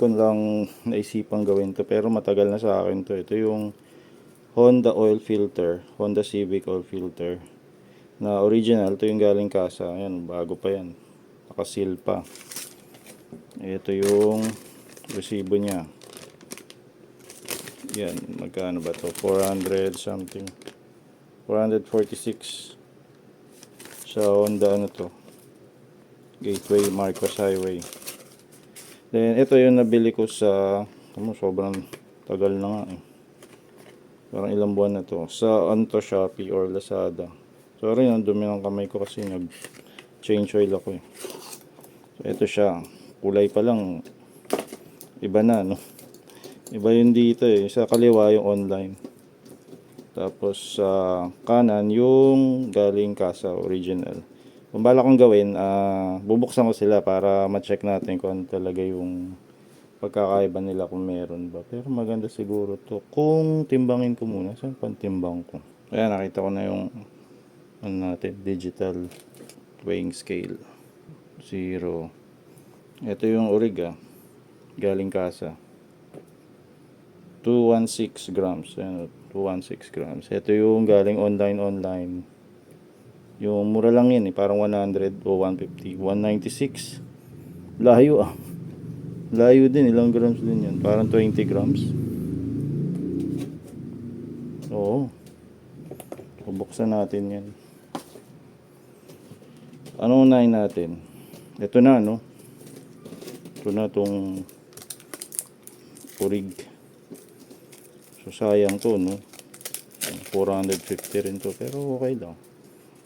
ko lang naisipang gawin to, pero matagal na sa akin to. Ito yung Honda oil filter, Honda Civic oil filter na original. Ito yung galing kasa. Ayan, bago pa yan, nakasil pa. Ito yung resibo niya. Yan, magkano ba to? 400 something, 446 sa Honda, ano to, Gateway Marcos Highway. Then ito yung nabili ko sa, sobrang tagal na nga eh, parang ilang buwan na to, sa Anto, Shopee or Lazada. Sorry, ang dumi ng kamay ko kasi nag change oil ako eh. So ito siya, kulay pa lang iba na, no? Iba yun dito eh, sa kaliwa yung online, tapos sa kanan yung galing kasa original. Kung bala kong gawin, bubuksan ko sila para ma-check natin kung ano talaga yung pagkakaiba nila, kung meron ba. Pero maganda siguro to kung timbangin ko muna. Saan pantimbang ko? Ayan, nakita ko na yung ano natin, digital weighing scale. 0. Ito yung orig, galing kasa. 216 grams. Ayan, 216 grams. Ito yung galing online. Yung mura lang yun eh, parang 100 o 150, 196. Layo ah. Layo din, ilang grams din yan? Parang 20 grams. Oo. Bubuksan natin yan. Ano unahin natin? Ito na, no? Ito na tong orig. So sayang to, no? 450 rin to, pero okay lang.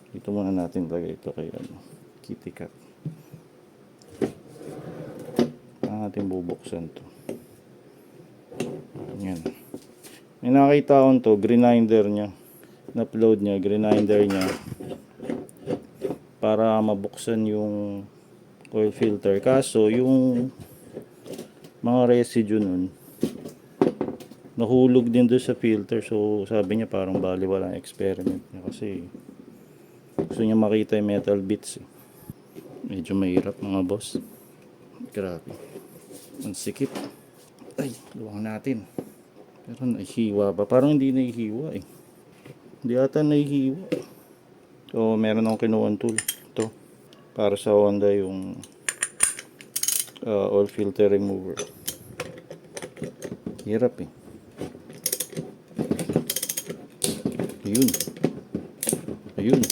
Dito muna natin lagay ito kay Kitty Cat. Natin bubuksan to. Yan. May nakita ko to, grinder niya. Na-upload niya, grinder niya. Para mabuksan yung oil filter. Kaso yung mga residue nun nahulog din doon sa filter. So sabi niya parang baliwala ang experiment niya kasi gusto niya makita yung metal bits eh. Medyo mahirap mga boss. Grabe. Ang sikip. Ay, luwang natin. Pero nahihiwa pa. Parang hindi nahihiwa eh. Hindi ata nahihiwa. So, meron akong kinuha tool. Ito. Para sa Honda yung oil filter remover. Hirap eh. Ayun. Ayun.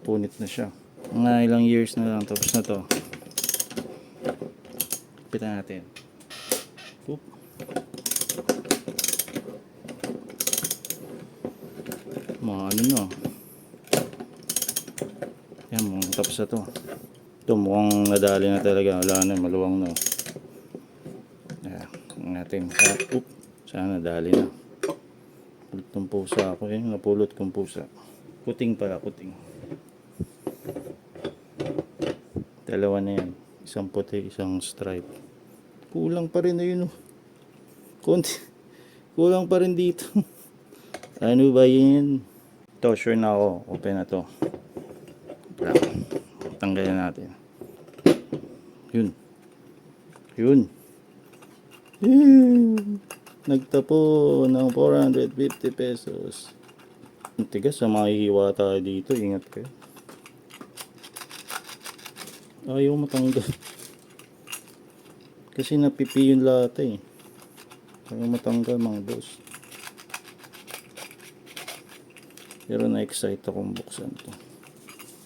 Punit na siya. Mga ilang years na lang tapos na to. Pitan natin. Oop. Mga ano na. Yan, mukhang tapos na to. Ito mukhang nadali na talaga. Wala na, maluwang na. Yan, natin. Oop. Sana nadali na. Pulot ng pusa ako. Yan, napulot kong pusa. Kuting pala, kuting. Dalawa na yan. Isang puti, isang stripe. Kulang pa rin na yun. Konti. Kulang pa rin dito. Ano ba yan? Ito, sure na ako. Open na to. Tanggalin natin. Yun. Yun. Nagtapo ng 450 pesos. Ang tigas sa mga hiwa tayo dito. Ingat kayo. Ayaw matanggal. Kasi napipi yung lata eh. Ayaw matanggal mga boss. Pero na-excite akong buksan to.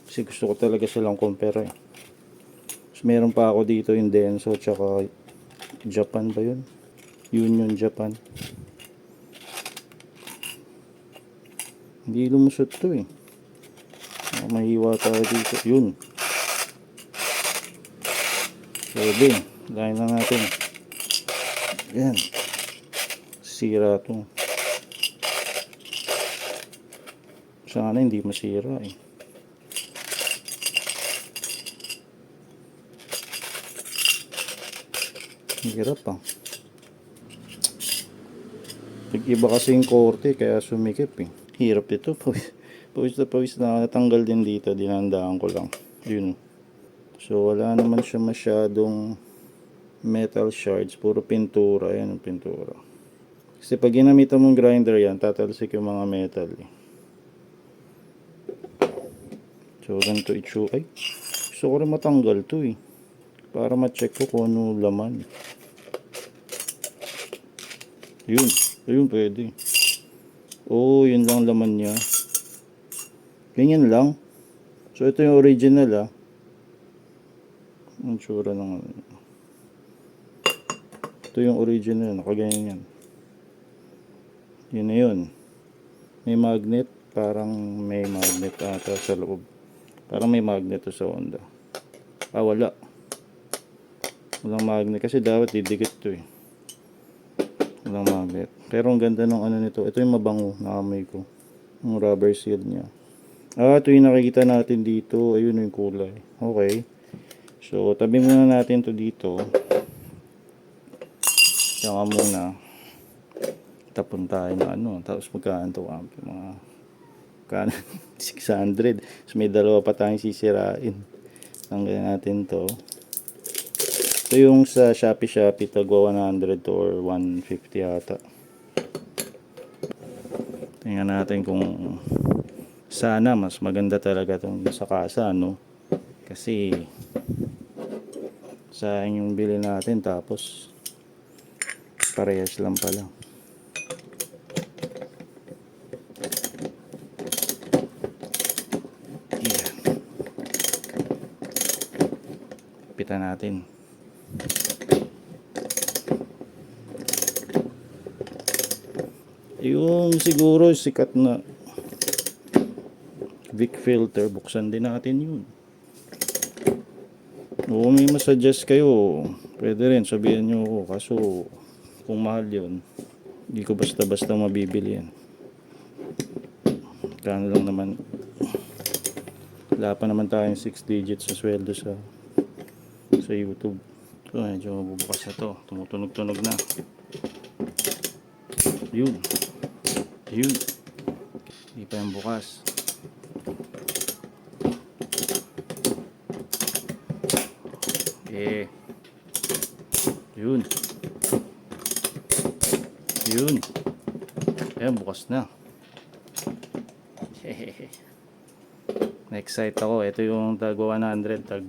Kasi gusto ko talaga silang compare eh. Tapos meron pa ako dito yung Denso tsaka Japan ba yun? Union Japan. Hindi lumusot to eh. Mahiwa tayo dito. Yun. Pwede. Lain lang natin. Yan. Sira to. Sana hindi masira eh. Hirap pa. Nag-iba kasi yung korte kaya sumikip eh. Hirap ito. Pawis na natanggal din dito, dinandaan ko lang. Yun. So wala naman siya masyadong metal shards, puro pintura. Ayan ang pintura. Kasi pag ginamitan mong grinder yan, tatalsik yung mga metal eh. So ganito ay, gusto ko rin matanggal to eh, para ma-check ko kung ano laman. Yun, ayun pwede. Oh, yun lang laman niya. Ganyan lang. So ito yung original ah. Ang tsura ng ito yung original, nakaganyan yan. Yun na yun. May magnet, parang may magnet ata sa loob. Parang may magnet to sa Honda. Ah, wala. Walang magnet kasi dapat didikit to eh. Walang magnet. Pero ang ganda ng ano nito. Ito yung mabango na amoy ko. Yung rubber seal niya. Ah, ito yung nakikita natin dito. Ayun yung kulay. Okay. So, tabi muna natin to dito. Saka muna. Tapon tayo na ano. Tapos magkaan to. Mga 600. So, may dalawa pa tayong sisirain. Tanggalin natin to. Ito yung sa Shopee tagwa 100 to or 150 ata. Tingnan natin kung sana mas maganda talaga itong sa kasa, no? Kasi sayang yung bili natin tapos parehas lang pala. Yeah. Pitan natin. Yung siguro sikat na Vic filter, buksan din natin yun. Oo, may masuggest kayo, pwede rin, sabihin nyo ako. Kaso kung mahal yun, hindi ko basta-basta mabibili yan. Kano lang naman, wala pa naman tayong 6 digits sa sweldo sa YouTube. So medyo mabubukas na to, tumutunog-tunog na. Yun. Hindi pa yung bukas. Yun. Ayan, bukas na. Na-excite ako. Ito yung tag 100, tag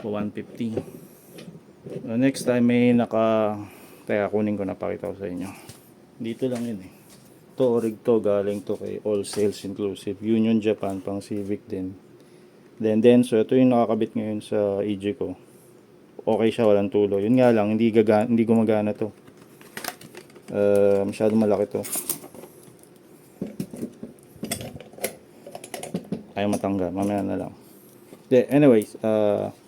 150. Next time may teka, kunin ko na, pakita ko sa inyo. Dito lang yun eh. To orig to, galing to kay All Sales Inclusive. Union Japan, pang Civic din. Then, so ito yung nakakabit ngayon sa EJ ko. Okay siya, walang tulo. Yun nga lang, hindi gumagana to. Masyado malaki to. Ayaw matanggal, mamaya na lang. Anyways,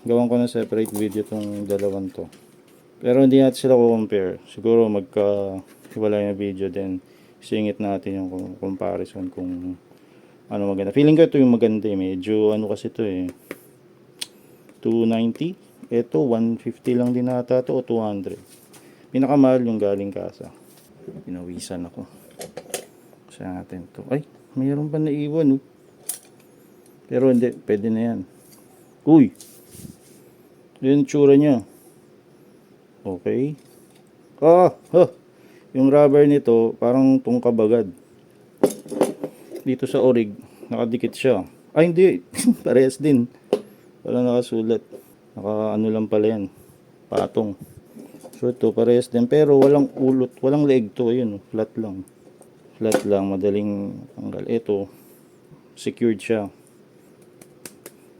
gawan ko na separate video tong dalawang to. Pero hindi natin sila compare. Siguro magka-hiwalay na video, then singit natin yung comparison kung ano maganda. Feeling ko ito yung maganda eh. Medyo ano kasi ito eh. 290. Ito 150 lang din ata to o 200. Pinakamahal yung galing kasa. Pinawisan ako. Kasi natin to. Ay, mayroon pa naiwan oh. Pero hindi, pwede na yan. Uy! Yun yung tsura niya. Okay. Yung rubber nito, parang tungkabagad. Dito sa orig, nakadikit siya. Ay, hindi. Parehas din. Wala nakasulat. Ano lang pala yan. Patong. So ito, parehas din. Pero walang ulot, walang leeg to. Ayun, flat lang. Flat lang, madaling tanggal. Ito, secured siya.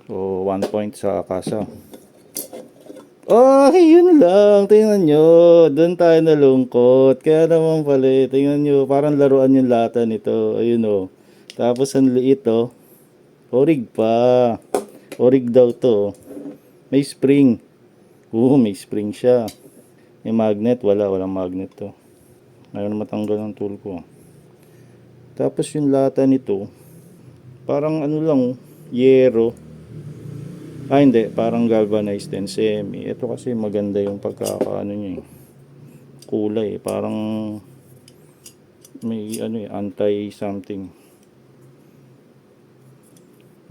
So, 1 point sa kasa. Oh, yun lang. Tingnan nyo. Doon tayo nalungkot. Kaya naman pala, tingnan nyo. Parang laruan yung lata nito. Ayun o. Tapos ang liit o. Orig pa. Orig daw to. May spring. May spring siya. May magnet. Walang magnet to. Ngayon matanggal ang tool ko. Tapos yung lata nito, parang ano lang, yero. Hindi, parang galvanized din, semi. Ito kasi maganda yung pagkakaano niya eh. Kulay, parang may ano eh, anti something.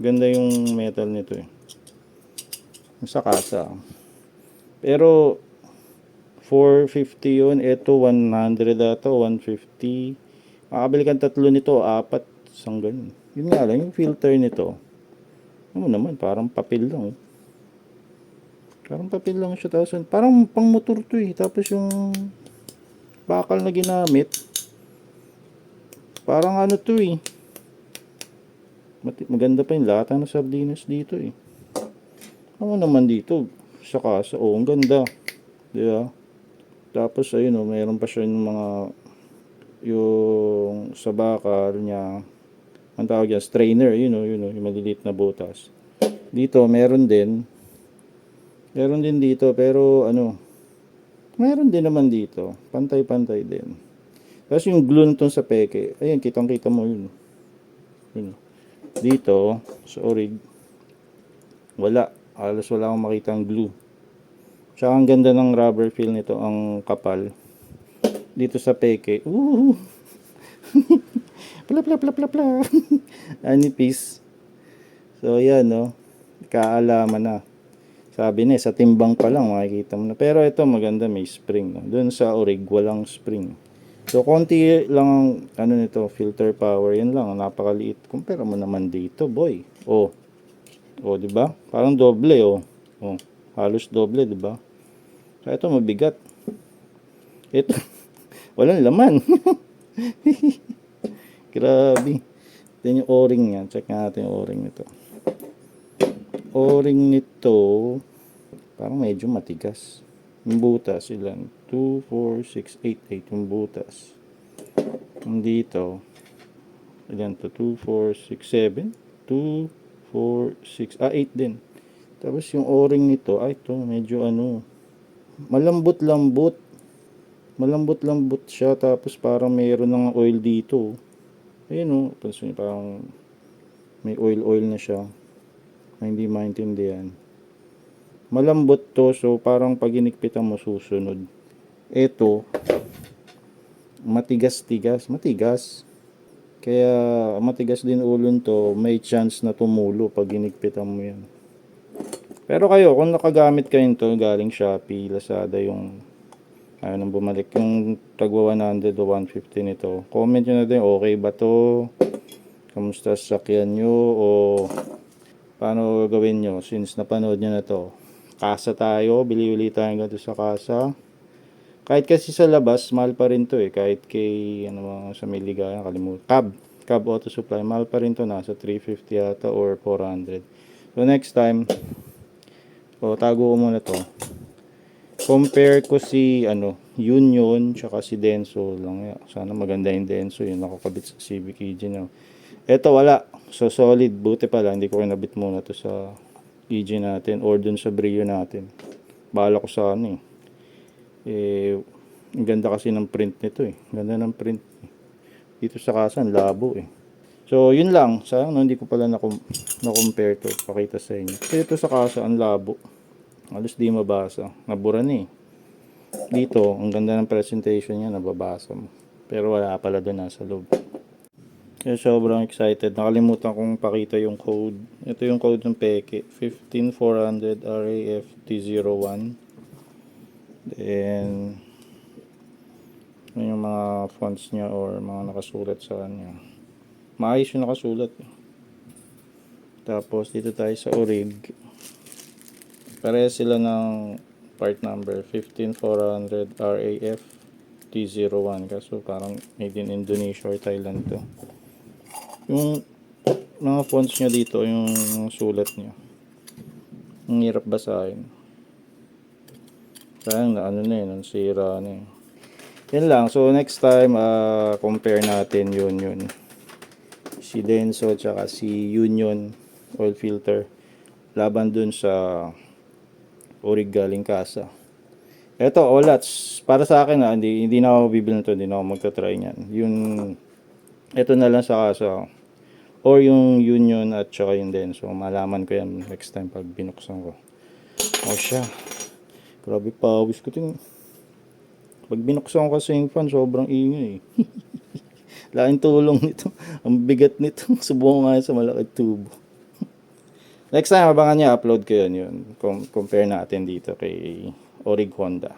Ganda yung metal nito eh. Sa kasa. Pero 450 yun. Ito 100 ata, 150. Makabili kang tatlo nito, apat, isang ganun. Yun nga lang, yung filter nito. Ano naman, parang papel lang. Parang papel lang siya. Tapos, parang pang motor to eh. Tapos yung bakal na ginamit, parang ano to eh. Maganda pa yung lata ng sardinas dito eh. Ano naman dito? Sa kasa, oh, ang ganda. Diba? Tapos, ayun oh, mayroon pa siya yung mga, yung sa bakal niya, ang tawag yan, strainer, yun oh, yung maliliit na butas. Dito, meron din. Meron din dito, pero ano, meron din naman dito. Pantay-pantay din. Tapos yung glue nito sa peke, ayun, kitang-kita mo yun. Yun. Dito, sa orig, wala. Halos wala akong makitang glue. Tsaka ang ganda ng rubber feel nito, ang kapal. Dito sa peke, pla pla pla pla pla. Anipis. So yan no, kaalaman na. Sabi na sa timbang pa lang makikita mo na. Pero ito maganda, may spring no. Doon sa orig walang spring. So konti lang ang ano nito, filter power. Yan lang, napakaliit. Kumpara mo naman dito, boy. Oh. Oh, di ba? Parang doble oh. Oh, halos doble, di ba? So ito mabigat. Ito walang laman. Grabe. Then yung o-ring niya. Check natin yung o-ring nito. O-ring nito, parang medyo matigas. Yung butas, ilan? 2, 4, 6, 8, 8 yung butas. Yung dito, ilan to? 2, 4, 6, 7. 2, 4, 6, 8 din. Tapos yung o-ring nito, ito, medyo ano, malambot-lambot. Malambot-lambot siya, tapos parang mayroon ng oil dito. Ayun o, parang may oil-oil na siya. Na hindi maintindihan. Malambot to, so parang pag inikpitan mo susunod. Ito, matigas-tigas, matigas. Kaya matigas din ulon to, may chance na tumulo pag inikpitan mo yan. Pero kayo, kung nakagamit kayo nito galing Shopee, Lazada, yung ayaw nang bumalik yung tagwa 100 o 150 nito, comment nyo na din, okay ba to? Kamusta sakyan nyo? O paano gawin nyo since napanood nyo na to? Kasa tayo, bili ulit tayo ganito sa kasa. Kahit kasi sa labas, mahal pa rin to eh. Kahit kay, ano sa may ligaya, kalimutan. Cab Auto Supply, mahal pa rin to, nasa 350 yata or 400. So next time, tago ko muna to. Compare ko si, Union, tsaka si Denso lang. Sana maganda yung Denso, yung nakakabit sa Civic Engine. Ito wala. So solid, buti pala, hindi ko kinabit muna to sa EG natin or dun sa Brio natin. Bahala ko sa ano ang ganda kasi ng print nito eh. Ganda ng print. Dito sa kasa, ang labo eh. So yun lang. Sayang no, hindi ko pala na-compare to. Pakita sa inyo. So ito sa kasa, ang labo. Halos di mabasa. Nabura na eh. Dito, ang ganda ng presentation niya, nababasa mo. Pero wala pala doon nasa loob. Kaya sobrang excited. Nakalimutan kong pakita yung code. Ito yung code ng peke. 15400 RAF T01. Then, yung mga fonts niya or mga nakasulat sa kanya. Maayos yung nakasulat. Tapos, dito tayo sa orig. Parehas sila ng part number. 15400 RAF T01. Kaso parang made in Indonesia or Thailand to. Yung mga fonts niya dito, yung sulat niya, ang hirap basahin. Sayang na ano na yun, sira na yun. Yan lang. So next time, compare natin yun. Si Denso tsaka si Union oil filter. Laban dun sa orig galing kasa. Eto, Olats. Para sa akin hindi na ako bibili nito, hindi na ako magta-try niyan. Ito na lang sa kasa. Or yung Union at saka yung Denso. Malaman ko yan next time pag binuksan ko. O siya. Grabe pawis ko din. Pag binuksan ko kasi yung fan, sobrang ingay. Laking tulong nito. Ang bigat nito. Subukan nga sa malaki tubo. Next time, abangan niya, upload ko yun. Compare natin dito kay Orig Honda.